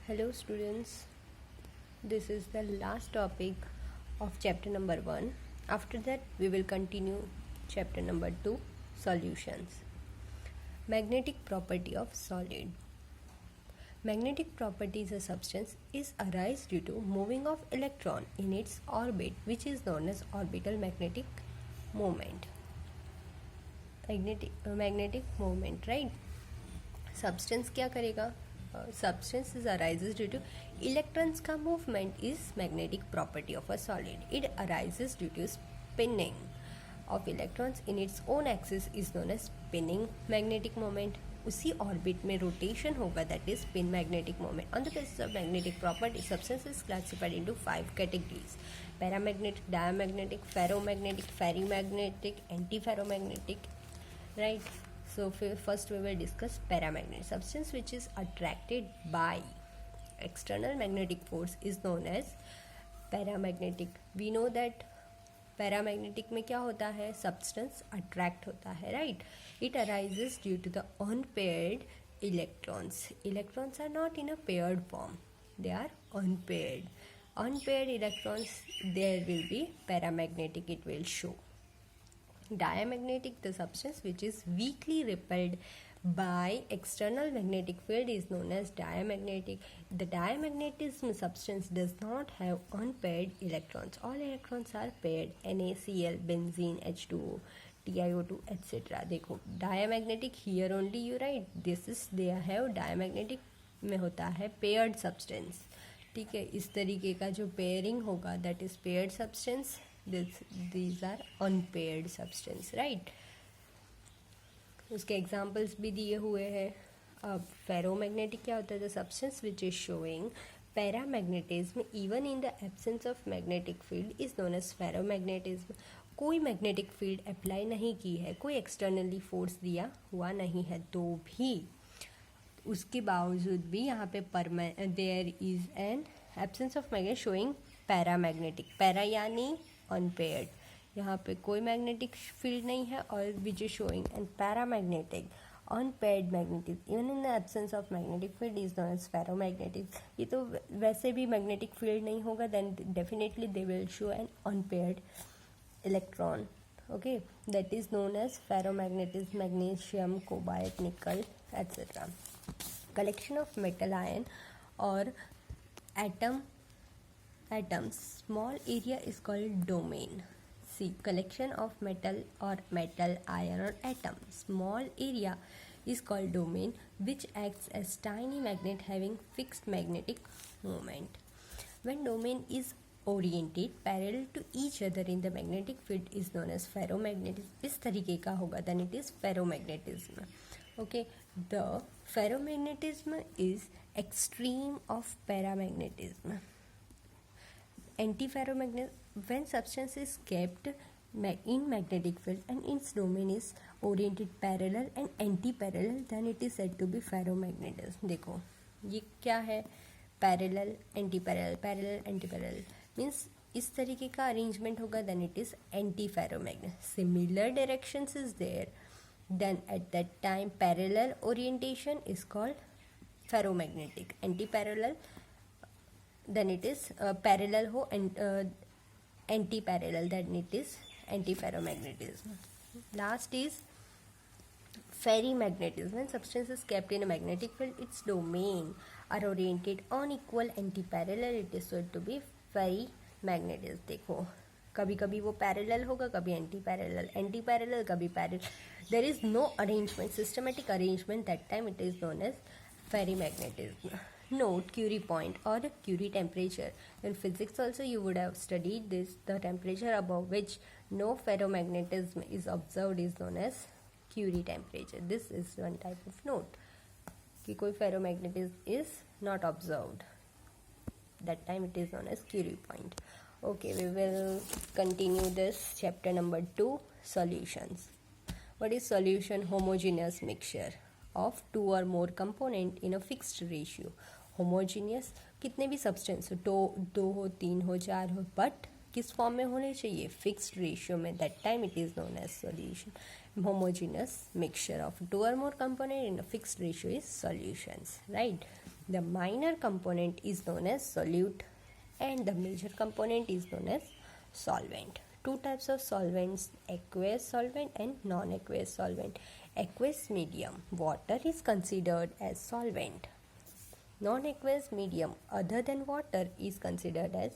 Hello students, this is the last topic of chapter number 1. After that we will continue chapter number 2, solutions. Magnetic property of solid. Magnetic property is a substance is arise due to moving of electron in its orbit, which is known as orbital magnetic moment. Magnetic moment, right? Substance क्या करेगा? Substance is arises due to electrons का movement is magnetic property of a solid. It arises due to spinning of electrons in its own axis is known as spinning magnetic moment. उसी orbit में rotation होगा, that is spin magnetic moment. On the basis of magnetic property substance is classified into 5 categories: paramagnetic, diamagnetic, ferromagnetic, ferrimagnetic, anti ferromagnetic, right? So first we will discuss paramagnetic. Substance which is attracted by external magnetic force is known as paramagnetic. We know that paramagnetic में क्या होता है? Substance attract होता है, right? It arises due to the unpaired electrons. Electrons are not in a paired form. They are unpaired. Unpaired electrons, there will be paramagnetic, it will show. Diamagnetic, the substance which is weakly repelled by external magnetic field is known as diamagnetic. The diamagnetism substance does not have unpaired electrons. All electrons are paired: NaCl, benzene, H2O, TiO2, etc. देखो diamagnetic, here only you write this is they have diamagnetic में होता है paired substance. ठीक है, इस तरीके का जो पेयरिंग होगा that is paired substance. These are unpaired substance, right? उसके एग्जाम्पल्स भी दिए हुए हैं. अब फेरोमैग्नेटिक क्या होता है? The substance which is showing paramagnetism even in the absence of magnetic field is known as ferromagnetism. कोई मैग्नेटिक फील्ड अप्लाई नहीं की है, कोई एक्सटर्नली फोर्स दिया हुआ नहीं है, तो भी उसके बावजूद भी यहाँ पे there is an absence of magnet showing paramagnetic. Para यानी अनपेयर्ड, यहाँ पे कोई मैग्नेटिक फील्ड नहीं है और which is showing and paramagnetic unpaired magnetic even in the absence of magnetic field is known as ferromagnetic. ये तो वैसे भी मैग्नेटिक फील्ड नहीं होगा, then definitely they will show an unpaired electron. Okay, that is known as ferromagnetism. Magnesium, cobalt, nickel etcetera. Collection of metal ion और atoms, small area is called domain. See, collection of metal or metal, iron or atom, small area is called domain, which acts as tiny magnet having fixed magnetic moment. When domain is oriented parallel to each other in the magnetic field is known as ferromagnetism. इस तरीके का होगा, then it is ferromagnetism. Okay, the ferromagnetism is extreme of paramagnetism. Antiferromagnet, when substance is kept in magnetic field and its domain is oriented parallel and anti-parallel, then it is said to be ferromagnetism. देखो ये क्या है? Parallel, anti parallel, parallel, anti parallel means इस तरीके का arrangement होगा, then it is anti ferromagnet. Similar directions is there, then at that time parallel orientation is called ferromagnetic. Anti parallel then it is parallel ho and anti-parallel, then it is anti-ferromagnetism. Last is ferrimagnetism. When substance is kept in a magnetic field, its domain are oriented on equal anti-parallel, it is said to be ferrimagnetism. देखो कभी कभी वो parallel होगा, कभी anti parallel, कभी parallel. There is no arrangement, systematic arrangement, that time it is known as ferrimagnetism. Note Curie point or Curie temperature. In physics also you would have studied this. The temperature above which no ferromagnetism is observed is known as Curie temperature. This is one type of note कि कोई ferromagnetism is not observed. That time it is known as Curie point. Okay, we will continue this chapter number 2, solutions. What is solution? Homogeneous mixture of two or more component in a fixed ratio. Homogeneous, कितने भी substance हो, दो हो, 3 हो, 4 हो, but किस form में होने चाहिए? फिक्स्ड रेशियो में. That time it is known as solution. Homogeneous mixture of 2 or more component in a fixed ratio is solutions, right? The minor component is known as solute and the major component is known as solvent. Two types of solvents, aqueous solvent and non-aqueous solvent. Aqueous medium, water is considered as solvent. Non-aqueous medium other than water is considered as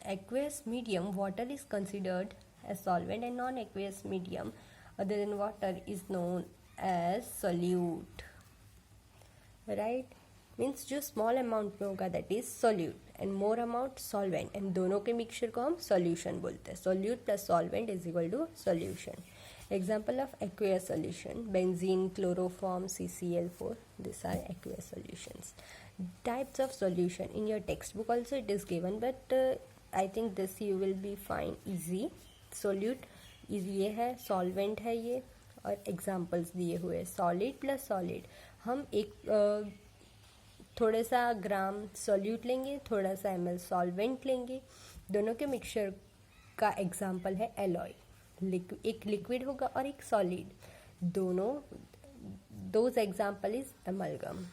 aqueous medium. Water is considered as solvent and non-aqueous medium other than water is known as solute. Right? Means जो small amount में होगा that is solute and more amount solvent and दोनों के mixture को हम solution बोलते हैं. Solute plus solvent is equal to solution. Example of aqueous solution: benzene, chloroform, CCl4. These are aqueous solutions. Types of solution in your textbook also it is given, but I think this you will be find easy. Solute ये है, solvent है ये, और examples दिए हुए. Solid plus solid. हम एक थोड़ा सा ग्राम सॉल्यूट लेंगे, थोड़ा सा ml सॉल्वेंट लेंगे, दोनों के मिक्सचर का एग्जाम्पल है एलॉय. एक लिक्विड होगा और एक सॉलिड, दोनों those example is amalgam.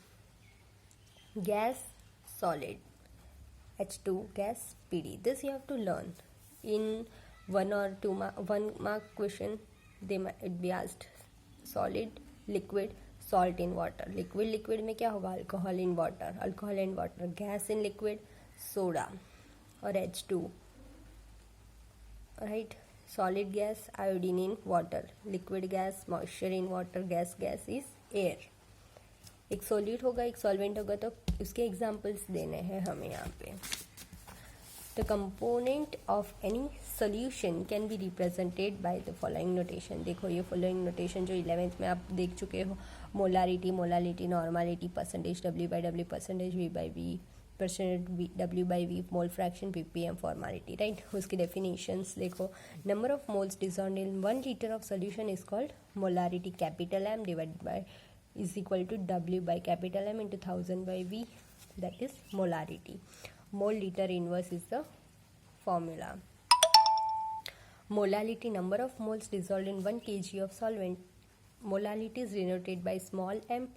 Gas solid, H2 gas PD. This you have to learn in 1 or 2 mark question. They might be asked solid, liquid, salt in water. Liquid में क्या होगा? Alcohol in water, alcohol in water. Gas in liquid, soda और H2. Right? Solid gas, iodine in water. Liquid gas, moisture in water. Gas is air. एक solute होगा, एक solvent होगा, तो उसके एग्जाम्पल्स देने हैं हमें यहाँ पे. The component of any solution can be represented by the following notation. देखो ये फॉलोइंग नोटेशन जो 11th में आप देख चुके हो, molarity, molality, normality, percentage, W/W, percentage, V/V, percent W/V, mole fraction, ppm, formality. Right, उसकी डेफिनेशंस देखो. Number of moles dissolved in 1 liter of solution is called molarity. Capital M divided by is equal to W by capital M into 1000 by V, that is molarity. Mole liter inverse is the formula. Molality, number of moles dissolved in 1 kg of solvent. Molality is denoted by small m,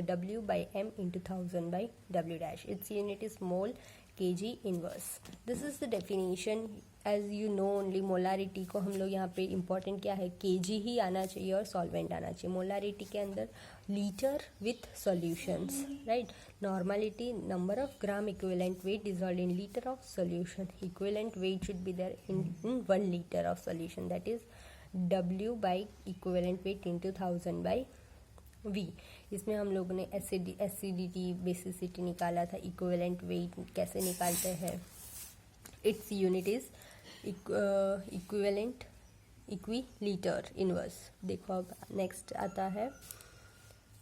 W by M into 1000 by W dash. Its unit is mole kg inverse. This is the definition. As you know only molarity को हम लोग यहाँ पे important क्या है, kg ही आना चाहिए और सॉल्वेंट आना चाहिए. मोलारिटी के अंदर litre with solutions. Right. Normality, number of gram equivalent weight dissolved in litre of solution. Equivalent weight should be there in 1 liter of solution, that is W by equivalent weight into 1000 by V. इसमें हम लोगों ने acidity, basicity निकाला था. Equivalent weight कैसे निकालते हैं? Its unit is equivalent litre inverse. देखो अब नेक्स्ट आता है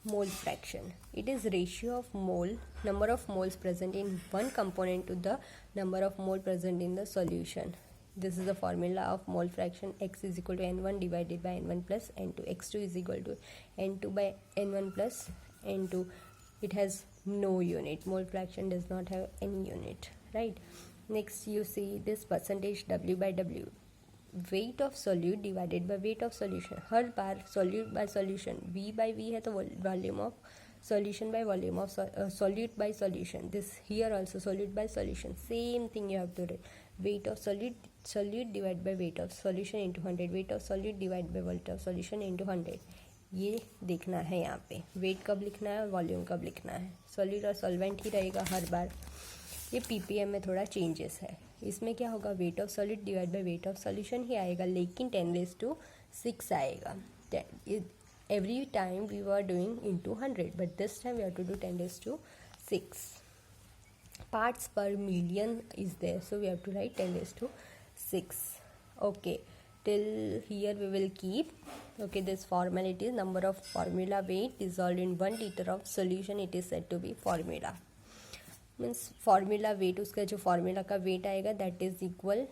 mole fraction. It is ratio of mole, number of moles present in 1 component to the number of mole present in the solution. This is the formula of mole fraction. X is equal to N1 divided by N1 plus N2. X2 is equal to N2 by N1 plus N2. It has no unit. Mole fraction does not have any unit. Right. Next you see this percentage W by W. Weight of solute divided by weight of solution. Her bar solute by solution. V by V है तो volume of solution by volume of solute by solution. This here also solute by solution. Same thing you have to do. Weight of solute divided by weight of solution into 100. Weight of solute divided by weight of solution into 100. ये देखना है यहाँ पे. Wait कब लिखना है और volume कब लिखना है. सॉल्यूट और सॉल्वेंट ही रहेगा हर बार. ये ppm में थोड़ा चेंजेस है. इसमें क्या होगा, weight of solid divide by weight of solution ही आएगा, लेकिन 10⁶ आएगा. Every time we were doing into 100, but this time we have to do 10⁶. parts per million is there, so we have to write 10⁶. Okay, till here we will keep. Okay, this formality is number of formula weight dissolved in 1 liter of solution. It is said to be formula. Means formula weight, उसका जो formula का weight आएगा that is equal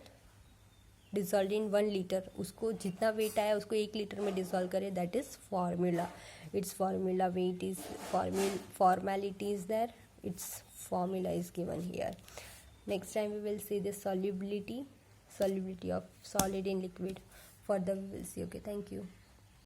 dissolved in 1 liter. उसको जितना weight आया उसको 1 liter में dissolve करे, that is formula. Its formula weight is formality is there. Its formula is given here. Next time we will see the solubility of solid in liquid. Further we will see. Okay, thank you.